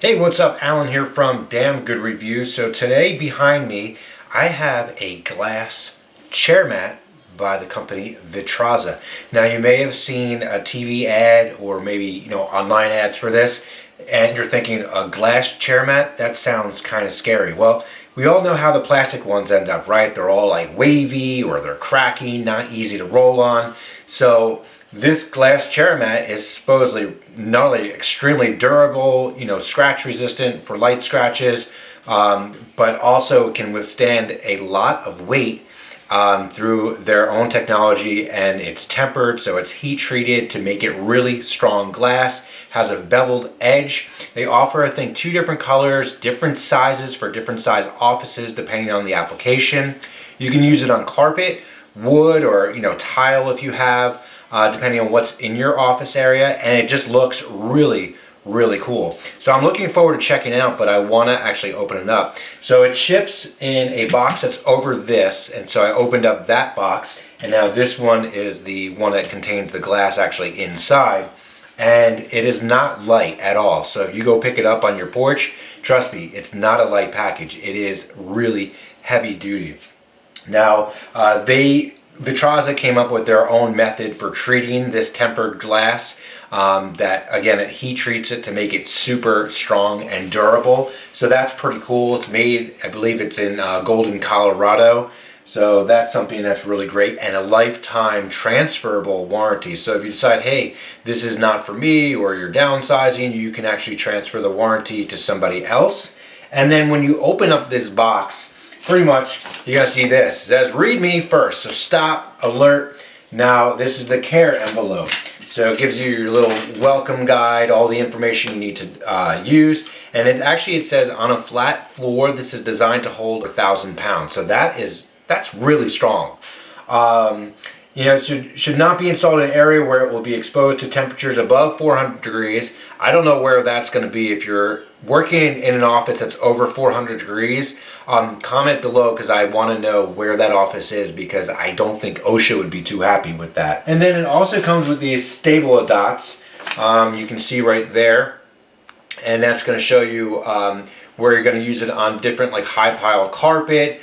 Hey, what's up? Alan here from Damn Good Reviews. So today behind me, I have a glass chair mat by the company Vitrazza. Now you may have seen a TV ad or maybe online ads for this, and you're thinking a glass chair mat? That sounds kind of scary. Well, we all know how the plastic ones end up, right? They're all like wavy or they're cracking, not easy to roll on. So this glass chair mat is supposedly not only extremely durable, scratch resistant for light scratches, but also can withstand a lot of weight through their own technology, and it's tempered, so it's heat treated to make it really strong glass, has a beveled edge. They offer, I think, 2 different colors, different sizes for different size offices depending on the application. You can use it on carpet, wood, or tile if you have, depending on what's in your office area, and it just looks really cool. So I'm looking forward to checking it out, but I want to actually open it up. So it ships in a box that's over this, and so I opened up that box, and now this one is the one that contains the glass actually inside, and it is not light at all. So if you go pick it up on your porch, trust me, it's not a light package. It is really heavy duty. Now Vitrazza came up with their own method for treating this tempered glass, that again, it heat treats it to make it super strong and durable. So that's pretty cool. It's made, I believe it's in Golden, Colorado. So that's something that's really great, and a lifetime transferable warranty. So if you decide, hey, this is not for me, or you're downsizing, you can actually transfer the warranty to somebody else. And then when you open up this box, pretty much you're gonna see this. It says read me first, so stop, alert. Now this is the care envelope. So it gives you your little welcome guide, all the information you need to use. And it says on a flat floor, this is designed to hold 1,000 pounds. So that's really strong. It should not be installed in an area where it will be exposed to temperatures above 400 degrees. I don't know where that's going to be. If you're working in an office that's over 400 degrees, comment below, because I want to know where that office is, because I don't think OSHA would be too happy with that. And then it also comes with these stable dots. You can see right there, and that's going to show you where you're going to use it on different, like high pile carpet,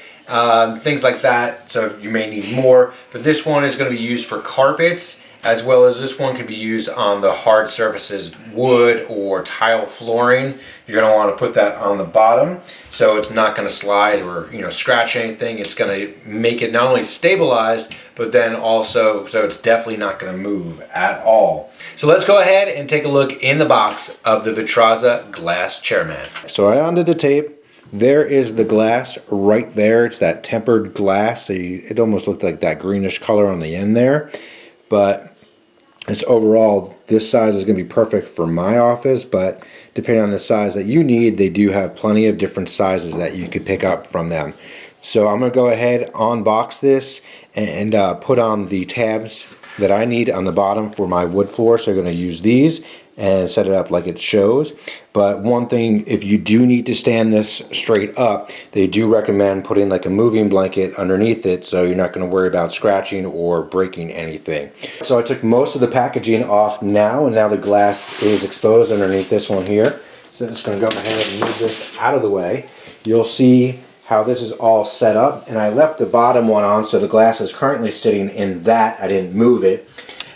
things like that. So you may need more, but this one is going to be used for carpets, as well as this one can be used on the hard surfaces, wood or tile flooring. You're going to want to put that on the bottom so it's not going to slide or scratch anything. It's going to make it not only stabilized, but then also so it's definitely not going to move at all. So let's go ahead and take a look in the box of the Vitrazza glass chair mat. So I undid the tape. There is the glass right there. It's that tempered glass. So it almost looked like that greenish color on the end there. But it's overall, this size is going to be perfect for my office. But depending on the size that you need, they do have plenty of different sizes that you could pick up from them. So I'm going to go ahead, unbox this, and put on the tabs that I need on the bottom for my wood floor. So I'm going to use these and set it up like it shows. But one thing, if you do need to stand this straight up, they do recommend putting like a moving blanket underneath it, so you're not going to worry about scratching or breaking anything. So I took most of the packaging off now, and now the glass is exposed underneath this one here. So I'm just going to go ahead and move this out of the way. You'll see how this is all set up, and I left the bottom one on, so the glass is currently sitting in that. I didn't move it.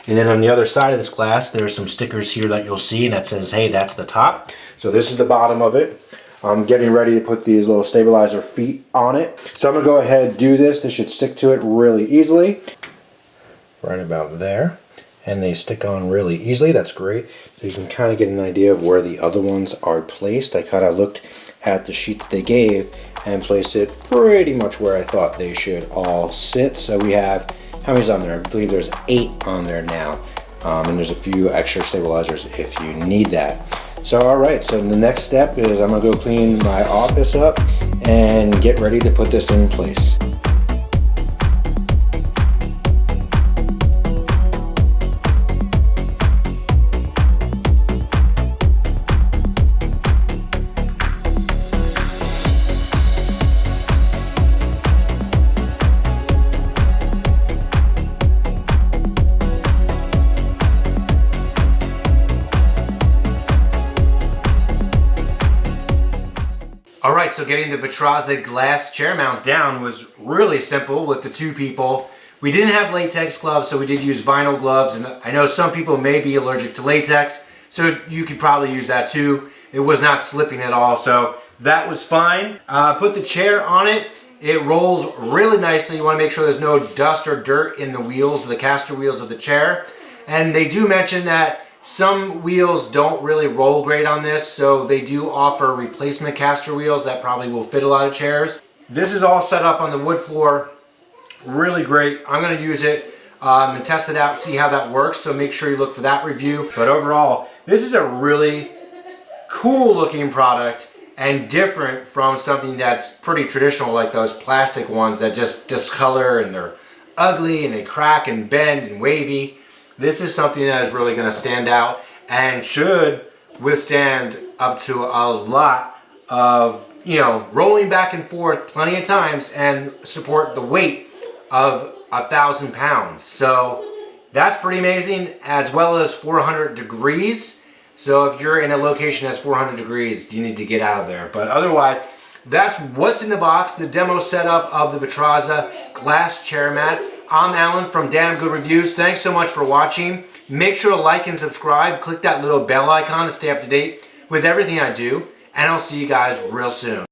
And then on the other side of this glass, there's some stickers here that you'll see, and that says, hey, that's the top. So this is the bottom of it. I'm getting ready to put these little stabilizer feet on it. So I'm going to go ahead and do this. This should stick to it really easily. Right about there. And they stick on really easily. That's great. So you can kind of get an idea of where the other ones are placed. I kind of looked at the sheet that they gave and placed it pretty much where I thought they should all sit. So we have, how many's on there? I believe there's 8 on there now. And there's a few extra stabilizers if you need that. So alright, so the next step is I'm going to go clean my office up and get ready to put this in place. Alright, so getting the Vitrazza Glass chair mount down was really simple with the 2 people. We didn't have latex gloves, so we did use vinyl gloves, and I know some people may be allergic to latex, so you could probably use that too. It was not slipping at all, so that was fine. Put the chair on it. It rolls really nicely. You want to make sure there's no dust or dirt in the wheels, the caster wheels of the chair. And they do mention that some wheels don't really roll great on this, so they do offer replacement caster wheels that probably will fit a lot of chairs. This is all set up on the wood floor. Really great. I'm going to use it and test it out, see how that works, so make sure you look for that review. But overall, this is a really cool looking product and different from something that's pretty traditional, like those plastic ones that just discolor and they're ugly and they crack and bend and wavy. This is something that is really going to stand out and should withstand up to a lot of, rolling back and forth plenty of times and support the weight of 1,000 pounds. So that's pretty amazing, as well as 400 degrees. So if you're in a location that's 400 degrees, you need to get out of there. But otherwise, that's what's in the box, the demo setup of the Vitrazza Glass chair mat. I'm Alan from Damn Good Reviews. Thanks so much for watching. Make sure to like and subscribe. Click that little bell icon to stay up to date with everything I do. And I'll see you guys real soon.